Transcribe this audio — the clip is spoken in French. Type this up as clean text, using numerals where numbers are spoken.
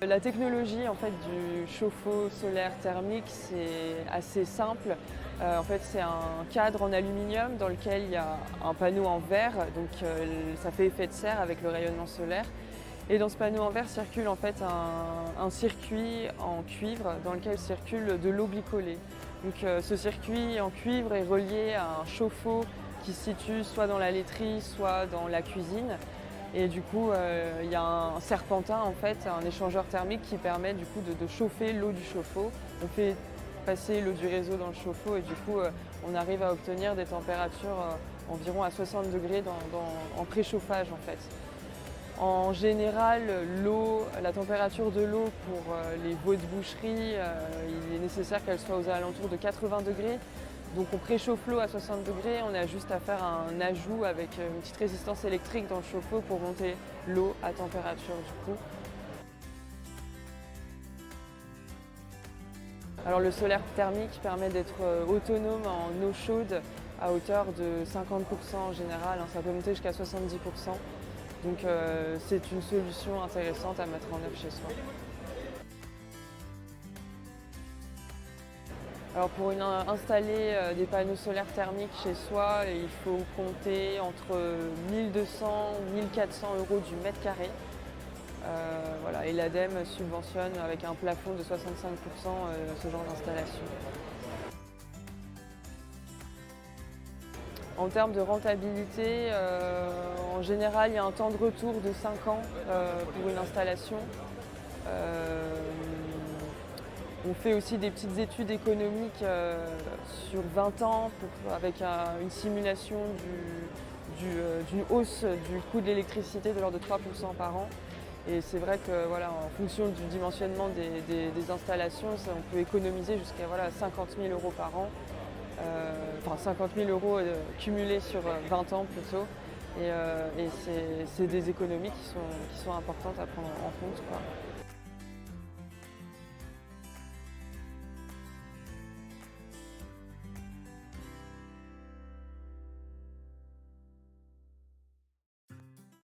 La technologie en fait, du chauffe-eau solaire thermique, c'est assez simple. En fait, c'est un cadre en aluminium dans lequel il y a un panneau en verre, donc ça fait effet de serre avec le rayonnement solaire. Et dans ce panneau en verre circule en fait un circuit en cuivre dans lequel circule de l'eau glycolée. Donc ce circuit en cuivre est relié à un chauffe-eau qui se situe soit dans la laiterie, soit dans la cuisine. Et du coup, il y a un serpentin, en fait, un échangeur thermique qui permet du coup de chauffer l'eau du chauffe-eau. On fait passer l'eau du réseau dans le chauffe-eau et du coup, on arrive à obtenir des températures environ à 60 degrés en préchauffage, en fait. En général, la température de l'eau pour les veaux de boucherie, il est nécessaire qu'elle soit aux alentours de 80 degrés. Donc on préchauffe l'eau à 60 degrés, on a juste à faire un ajout avec une petite résistance électrique dans le chauffe-eau pour monter l'eau à température du coup. Alors le solaire thermique permet d'être autonome en eau chaude à hauteur de 50% en général, ça peut monter jusqu'à 70%. Donc c'est une solution intéressante à mettre en œuvre chez soi. Alors pour installer des panneaux solaires thermiques chez soi, il faut compter entre 1200 et 1400 € du mètre carré. Voilà, et l'ADEME subventionne avec un plafond de 65% ce genre d'installation. En termes de rentabilité, en général, il y a un temps de retour de 5 ans pour une installation. On fait aussi des petites études économiques sur 20 ans avec une simulation d'une hausse du coût de l'électricité de l'ordre de 3% par an. Et c'est vrai que voilà, en fonction du dimensionnement des installations, on peut économiser jusqu'à 50 000 € par an. Enfin 50 000 € cumulés sur 20 ans plutôt. Et c'est des économies qui sont importantes à prendre en compte, quoi.